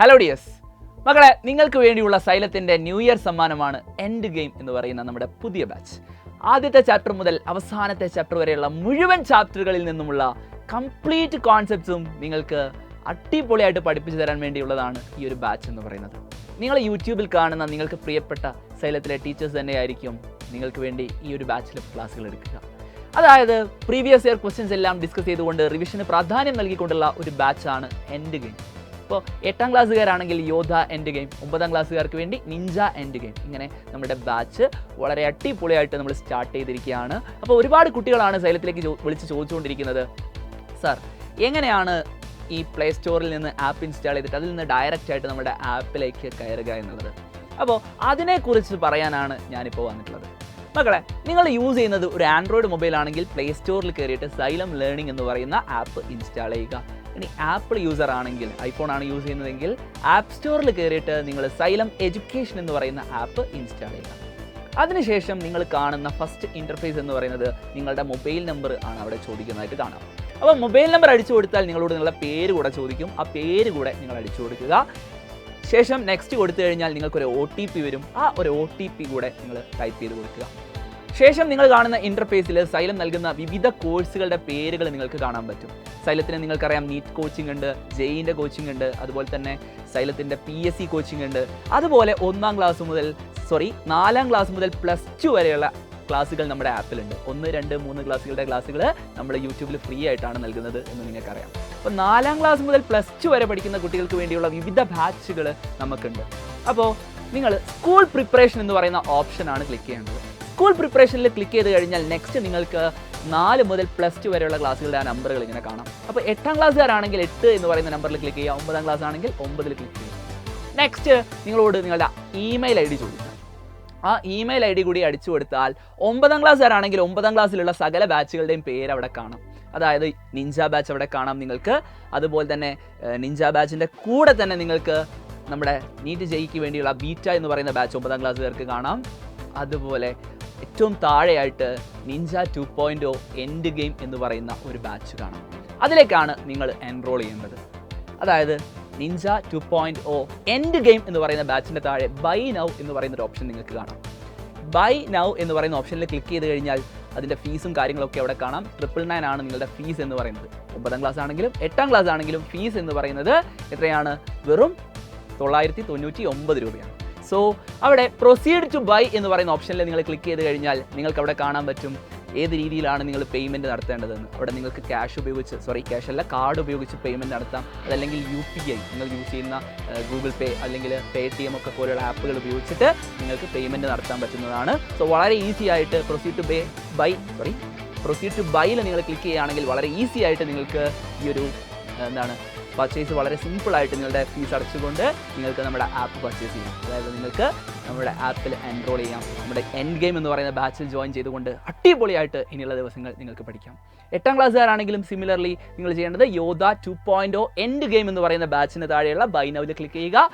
Hello dears, മക്കളെ, നിങ്ങൾക്ക് വേണ്ടിയുള്ള സൈലത്തിൻ്റെ ന്യൂ ഇയർ സമ്മാനമാണ് എൻഡ് ഗെയിം എന്ന് പറയുന്ന നമ്മുടെ പുതിയ ബാച്ച്. ആദ്യത്തെ ചാപ്റ്റർ മുതൽ അവസാനത്തെ ചാപ്റ്റർ വരെയുള്ള മുഴുവൻ ചാപ്റ്ററുകളിൽ നിന്നുമുള്ള കംപ്ലീറ്റ് കോൺസെപ്റ്റ്സും നിങ്ങൾക്ക് അടിപൊളിയായിട്ട് പഠിപ്പിച്ചു തരാൻ വേണ്ടിയുള്ളതാണ് ഈ ഒരു ബാച്ച് എന്ന് പറയുന്നത്. നിങ്ങൾ യൂട്യൂബിൽ കാണുന്ന നിങ്ങൾക്ക് പ്രിയപ്പെട്ട സൈലത്തിലെ ടീച്ചേഴ്സ് തന്നെയായിരിക്കും നിങ്ങൾക്ക് വേണ്ടി ഈ ഒരു ബാച്ചിലെ ക്ലാസ്സുകൾ എടുക്കുക. അതായത് പ്രീവിയസ് ഇയർ ക്വസ്റ്റ്യൻസ് എല്ലാം ഡിസ്കസ് ചെയ്തുകൊണ്ട് റിവിഷന് പ്രാധാന്യം നൽകിക്കൊണ്ടുള്ള ഒരു ബാച്ചാണ് എൻഡ് ഗെയിം. ഇപ്പോൾ 8ാം ക്ലാസ്സുകാരാണെങ്കിൽ യോധ എൻഡ് ഗെയിം, 9ാം ക്ലാസ്സുകാർക്ക് വേണ്ടി നിഞ്ച എൻഡ് ഗെയിം. ഇങ്ങനെ നമ്മുടെ ബാച്ച് വളരെ അടിപൊളിയായിട്ട് നമ്മൾ സ്റ്റാർട്ട് ചെയ്തിരിക്കുകയാണ്. അപ്പോൾ ഒരുപാട് കുട്ടികളാണ് സൈലത്തിലേക്ക് വിളിച്ച് ചോദിച്ചുകൊണ്ടിരിക്കുന്നത്, സാർ എങ്ങനെയാണ് ഈ പ്ലേ സ്റ്റോറിൽ നിന്ന് ആപ്പ് ഇൻസ്റ്റാൾ ചെയ്തിട്ട് അതിൽ നിന്ന് ഡയറക്റ്റ് ആയിട്ട് നമ്മുടെ ആപ്പിലേക്ക് കയറുക എന്നുള്ളത്. അപ്പോൾ അതിനെക്കുറിച്ച് പറയാനാണ് ഞാനിപ്പോൾ വന്നിട്ടുള്ളത്. മക്കളെ, നിങ്ങൾ യൂസ് ചെയ്യുന്നത് ഒരു ആൻഡ്രോയിഡ് മൊബൈൽ ആണെങ്കിൽ പ്ലേ സ്റ്റോറിൽ കയറിയിട്ട് സൈലം ലേണിംഗ് എന്ന് പറയുന്ന ആപ്പ് ഇൻസ്റ്റാൾ ചെയ്യുക. ഇനി ആപ്പിൾ യൂസർ ആണെങ്കിൽ, ഐഫോൺ ആണ് യൂസ് ചെയ്യുന്നതെങ്കിൽ ആപ്പ് സ്റ്റോറിൽ കയറിയിട്ട് നിങ്ങൾ സൈലം എഡ്യൂക്കേഷൻ എന്ന് പറയുന്ന ആപ്പ് ഇൻസ്റ്റാൾ ചെയ്യുക. അതിനുശേഷം നിങ്ങൾ കാണുന്ന ഫസ്റ്റ് ഇൻ്റർഫേസ് എന്ന് പറയുന്നത് നിങ്ങളുടെ മൊബൈൽ നമ്പർ ആണ് അവിടെ ചോദിക്കുന്നതായിട്ട് കാണാം. അപ്പോൾ മൊബൈൽ നമ്പർ അടിച്ചു കൊടുത്താൽ നിങ്ങളോട് നിങ്ങളുടെ പേര് കൂടെ ചോദിക്കും. ആ പേര് കൂടെ നിങ്ങൾ അടിച്ചു കൊടുക്കുക. ശേഷം നെക്സ്റ്റ് കൊടുത്തു കഴിഞ്ഞാൽ നിങ്ങൾക്കൊരു OTP വരും. ആ ഒരു OTP കൂടെ നിങ്ങൾ ടൈപ്പ് ചെയ്ത് കൊടുക്കുക. ശേഷം നിങ്ങൾ കാണുന്ന ഇൻ്റർഫേസിൽ സൈലം നൽകുന്ന വിവിധ കോഴ്സുകളുടെ പേരുകൾ നിങ്ങൾക്ക് കാണാൻ പറ്റും. സൈലത്തിന് നിങ്ങൾക്കറിയാം നീറ്റ് കോച്ചിങ് ഉണ്ട്, ജെഇൻ്റെ കോച്ചിങ് ഉണ്ട്, അതുപോലെ തന്നെ സൈലത്തിൻ്റെ PSC കോച്ചിങ് ഉണ്ട്. അതുപോലെ 4ാം ക്ലാസ് മുതൽ +2 വരെയുള്ള ക്ലാസ്സുകൾ നമ്മുടെ ആപ്പിലുണ്ട്. 1, 2, 3 ക്ലാസ്സുകളുടെ ക്ലാസ്സുകൾ നമ്മൾ യൂട്യൂബിൽ ഫ്രീ ആയിട്ടാണ് നൽകുന്നത് എന്ന് നിങ്ങൾക്കറിയാം. അപ്പോൾ 4ാം ക്ലാസ് മുതൽ +2 വരെ പഠിക്കുന്ന കുട്ടികൾക്ക് വേണ്ടിയുള്ള വിവിധ ബാച്ചുകൾ നമുക്കുണ്ട്. അപ്പോൾ നിങ്ങൾ സ്കൂൾ പ്രിപ്പറേഷൻ എന്ന് പറയുന്ന ഓപ്ഷനാണ് ക്ലിക്ക് ചെയ്യേണ്ടത്. സ്കൂൾ പ്രിപ്പറേഷനിൽ ക്ലിക്ക് ചെയ്ത് കഴിഞ്ഞാൽ നെക്സ്റ്റ് നിങ്ങൾക്ക് 4 മുതൽ +2 വരെയുള്ള ക്ലാസ്സുകളുടെ ആ നമ്പറുകൾ ഇങ്ങനെ കാണാം. അപ്പോൾ 8ാം ക്ലാസ്സുകാരാണെങ്കിൽ 8 എന്ന് പറയുന്ന നമ്പറിൽ ക്ലിക്ക് ചെയ്യുക. 9ാം ക്ലാസ് ആണെങ്കിൽ 9ൽ ക്ലിക്ക് ചെയ്യുക. നെക്സ്റ്റ് നിങ്ങളോട് നിങ്ങളുടെ ഇമെയിൽ ID ചോദിക്കും. ആ ഇമെയിൽ ID കൂടി അടിച്ചു കൊടുത്താൽ 9ാം ക്ലാസ്സുകാരാണെങ്കിൽ 9ാം ക്ലാസ്സിലുള്ള സകല ബാച്ചുകളുടെയും പേര് അവിടെ കാണാം. അതായത് നിഞ്ച ബാച്ച് അവിടെ കാണാം നിങ്ങൾക്ക്. അതുപോലെ തന്നെ നിഞ്ച ബാച്ചിൻ്റെ കൂടെ തന്നെ നിങ്ങൾക്ക് നമ്മുടെ നീറ്റ് ജെഇക്ക് വേണ്ടിയുള്ള ബീറ്റ എന്ന് പറയുന്ന ബാച്ച് 9ാം ക്ലാസ്സുകാർക്ക് കാണാം. അതുപോലെ ഏറ്റവും താഴെയായിട്ട് നിഞ്ച 2.0 എൻഡ് ഗെയിം എന്ന് പറയുന്ന ഒരു ബാച്ച് കാണാം. അതിലേക്കാണ് നിങ്ങൾ എൻറോൾ ചെയ്യേണ്ടത്. അതായത് നിഞ്ച 2.0 എൻഡ് ഗെയിം എന്ന് പറയുന്ന ബാച്ചിൻ്റെ താഴെ ബൈ നൗ എന്ന് പറയുന്ന ഒരു ഓപ്ഷൻ നിങ്ങൾക്ക് കാണാം. ബൈ നൗ എന്ന് പറയുന്ന ഓപ്ഷനിൽ ക്ലിക്ക് ചെയ്ത് കഴിഞ്ഞാൽ അതിൻ്റെ ഫീസും കാര്യങ്ങളൊക്കെ അവിടെ കാണാം. 999 ആണ് നിങ്ങളുടെ ഫീസ് എന്ന് പറയുന്നത്. 9ാം ക്ലാസ് ആണെങ്കിലും 8ാം ക്ലാസ് ആണെങ്കിലും ഫീസ് എന്ന് പറയുന്നത് എത്രയാണ്? വെറും 999 രൂപയാണ്. സോ അവിടെ പ്രൊസീഡ് ടു ബൈ എന്ന് പറയുന്ന ഓപ്ഷനിൽ നിങ്ങൾ ക്ലിക്ക് ചെയ്ത് കഴിഞ്ഞാൽ നിങ്ങൾക്ക് അവിടെ കാണാൻ പറ്റും ഏത് രീതിയിലാണ് നിങ്ങൾ പേയ്മെൻറ്റ് നടത്തേണ്ടതെന്ന്. അവിടെ നിങ്ങൾക്ക് കാർഡ് ഉപയോഗിച്ച് പേയ്മെൻറ്റ് നടത്താം. അതല്ലെങ്കിൽ UPI നിങ്ങൾ യൂസ് ചെയ്യുന്ന ഗൂഗിൾ പേ അല്ലെങ്കിൽ Paytm ഒക്കെ പോലെയുള്ള ആപ്പുകൾ ഉപയോഗിച്ചിട്ട് നിങ്ങൾക്ക് പേയ്മെൻറ്റ് നടത്താൻ പറ്റുന്നതാണ്. സോ വളരെ ഈസി ആയിട്ട് പ്രൊസീഡ് ടു ബൈയിൽ നിങ്ങൾ ക്ലിക്ക് ചെയ്യുകയാണെങ്കിൽ വളരെ ഈസി ആയിട്ട് നിങ്ങൾക്ക് ഈ ഒരു പർച്ചേസ് വളരെ സിമ്പിളായിട്ട് നിങ്ങളുടെ ഫീസ് അടച്ചുകൊണ്ട് നിങ്ങൾക്ക് നമ്മുടെ ആപ്പ് പർച്ചേസ് ചെയ്യാം. അതായത് നിങ്ങൾക്ക് നമ്മുടെ ആപ്പിൽ എൻറോൾ ചെയ്യാം. നമ്മുടെ എൻഡ് ഗെയിം എന്ന് പറയുന്ന ബാച്ചിൽ ജോയിൻ ചെയ്തുകൊണ്ട് അടിപൊളിയായിട്ട് ഇനിയുള്ള ദിവസങ്ങൾ നിങ്ങൾക്ക് പഠിക്കാം. 8ാം ക്ലാസ്സുകാരാണെങ്കിലും സിമിലർലി നിങ്ങൾ ചെയ്യേണ്ടത് യോധ 2.0 എൻഡ് ഗെയിം എന്ന് പറയുന്ന ബാച്ചിന് താഴെയുള്ള ബൈ നൗവിൽ ക്ലിക്ക് ചെയ്യുക.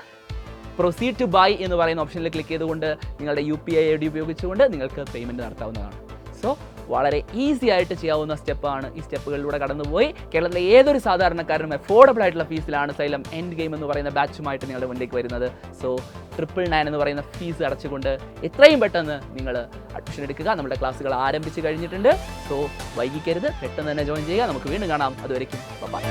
പ്രൊസീഡ് ടു ബൈ എന്ന് പറയുന്ന ഓപ്ഷനിൽ ക്ലിക്ക് ചെയ്തുകൊണ്ട് നിങ്ങളുടെ UPI ID ഉപയോഗിച്ചുകൊണ്ട് നിങ്ങൾക്ക് പേയ്മെൻറ്റ് നടത്താവുന്നതാണ്. സോ വളരെ ഈസി ആയിട്ട് ചെയ്യാവുന്ന സ്റ്റെപ്പാണ്. ഈ സ്റ്റെപ്പുകളിലൂടെ കടന്നുപോയി കേരളത്തിലെ ഏതൊരു സാധാരണക്കാരനും അഫോർഡബിൾ ആയിട്ടുള്ള ഫീസിലാണ് സൈലം എൻഡ് ഗെയിം എന്ന് പറയുന്ന ബാച്ചുമായിട്ട് നിങ്ങളുടെ മുന്നിലേക്ക് വരുന്നത്. സോ 999 എന്ന് പറയുന്ന ഫീസ് അടച്ചുകൊണ്ട് എത്രയും പെട്ടെന്ന് നിങ്ങൾ അഡ്മിഷൻ എടുക്കുക. നമ്മുടെ ക്ലാസ്സുകൾ ആരംഭിച്ച് കഴിഞ്ഞിട്ടുണ്ട്. സോ വൈകിക്കരുത്, പെട്ടെന്ന് തന്നെ ജോയിൻ ചെയ്യുക. നമുക്ക് വീണ്ടും കാണാം. അതുവരേക്കും ബൈ.